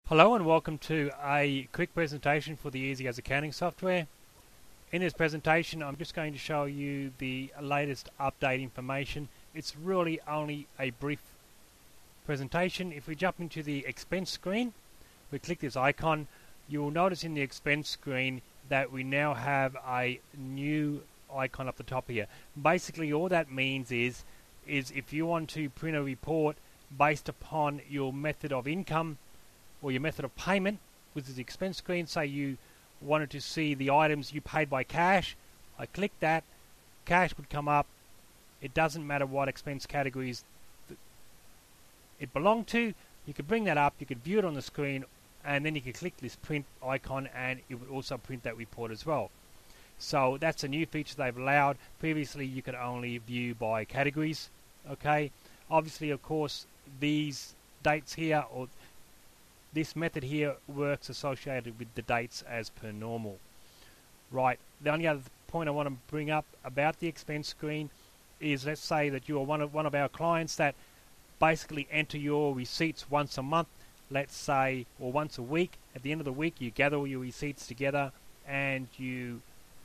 Hello and welcome to a quick presentation for the EasyAs accounting software. In this presentation I'm just going to show you the latest update information. It's really only a brief presentation. If we jump into the expense screen, we click this icon, you will notice in the expense screen that we now have a new icon up the top here. Basically all that means is if you want to print a report based upon your method of income or your method of payment, which is the expense screen. Say you wanted to see the items you paid by cash, I click that, cash would come up. It doesn't matter what expense categories it belonged to. You could bring that up, you could view it on the screen, and then you could click this print icon and it would also print that report as well. So that's a new feature they've allowed. Previously you could only view by categories. Okay, obviously of course these dates here, or this method here, works associated with the dates as per normal. Right, the only other point I want to bring up about the expense screen is, let's say that you are one of our clients that basically enter your receipts once a month, let's say, or once a week. At the end of the week you gather all your receipts together and you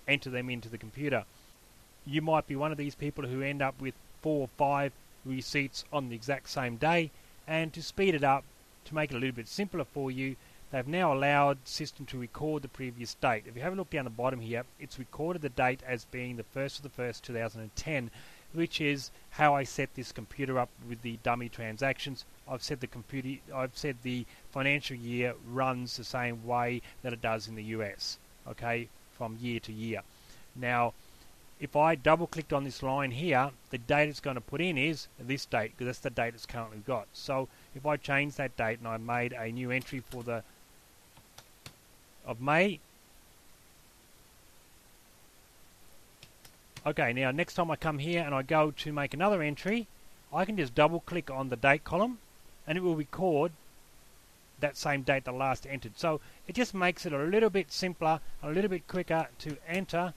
enter them into the computer. You might be one of these people who end up with 4 or 5 receipts on the exact same day, and to speed it up, to make it a little bit simpler for you, they've now allowed the system to record the previous date. If you have a look down the bottom here, it's recorded the date as being the 1st of the 1st 2010, which is how I set this computer up with the dummy transactions. I've said the financial year runs the same way that it does in the US, okay, from year to year. Now if I double clicked on this line here, the date it's going to put in is this date, because that's the date it's currently got. So if I change that date and I made a new entry for the of May. Okay, now next time I come here and I go to make another entry, I can just double click on the date column and it will record that same date that last entered. So it just makes it a little bit simpler, a little bit quicker to enter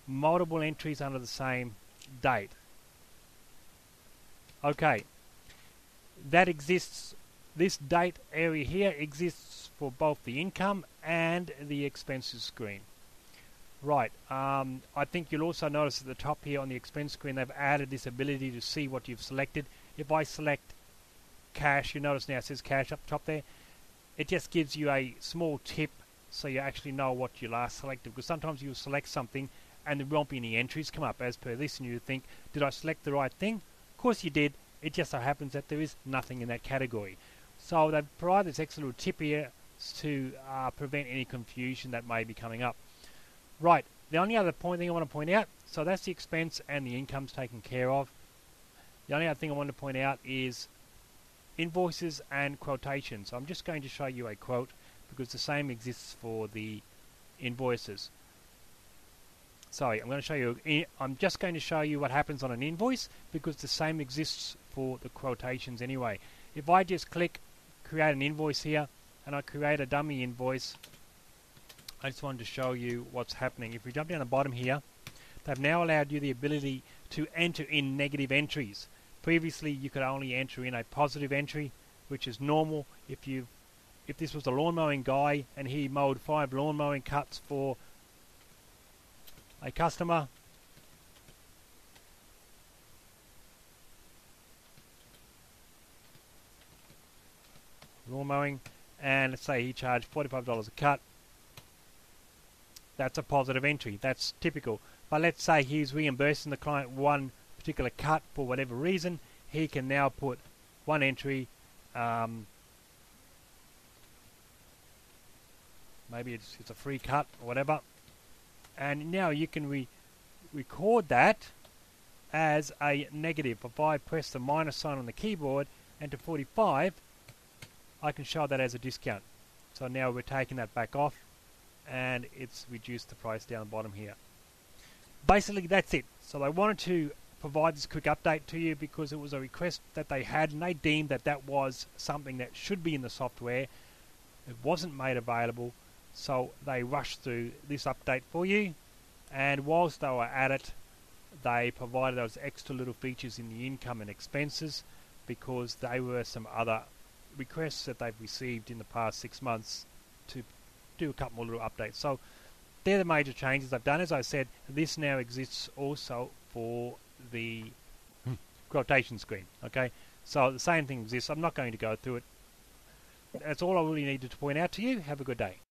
multiple entries under the same date. Okay, that exists. This date area here exists for both the income and the expenses screen. Right, I think you'll also notice at the top here on the expense screen they've added this ability to see what you've selected. If I select cash, you notice now it says cash up top there. It just gives you a small tip so you actually know what you last selected, because sometimes you'll select something and there won't be any entries come up as per this, and you think, did I select the right thing? Of course you did. It just so happens that there is nothing in that category. So they've provided this extra little tip here to prevent any confusion that may be coming up. Right, the only other thing I want to point out, so that's the expense and the income's taken care of. The only other thing I want to point out is invoices and quotations. So I'm just going to show you a quote because the same exists for the invoices. Sorry, I'm just going to show you what happens on an invoice because the same exists for the quotations anyway. If I just click create an invoice here and I create a dummy invoice, I just wanted to show you what's happening. If we jump down the bottom here, they've now allowed you the ability to enter in negative entries. Previously you could only enter in a positive entry, which is normal. If this was a lawn mowing guy and he mowed 5 lawn mowing cuts for a customer, lawn mowing, and let's say he charged $45 a cut, that's a positive entry, that's typical. But let's say he's reimbursing the client one particular cut for whatever reason, he can now put one entry, maybe it's a free cut or whatever, and now you can record that as a negative. If I press the minus sign on the keyboard and to 45, I can show that as a discount. So now we're taking that back off and it's reduced the price down the bottom here. Basically that's it. So they wanted to provide this quick update to you because it was a request that they had and they deemed that that was something that should be in the software. It wasn't made available, so they rushed through this update for you, and whilst they were at it they provided those extra little features in the income and expenses because they were some other requests that they've received in the past 6 months to do a couple more little updates. So they're the major changes I've done. As I said, this now exists also for the quotation screen. Okay, so the same thing exists. I'm not going to go through it. That's all I really needed to point out to you. Have a good day.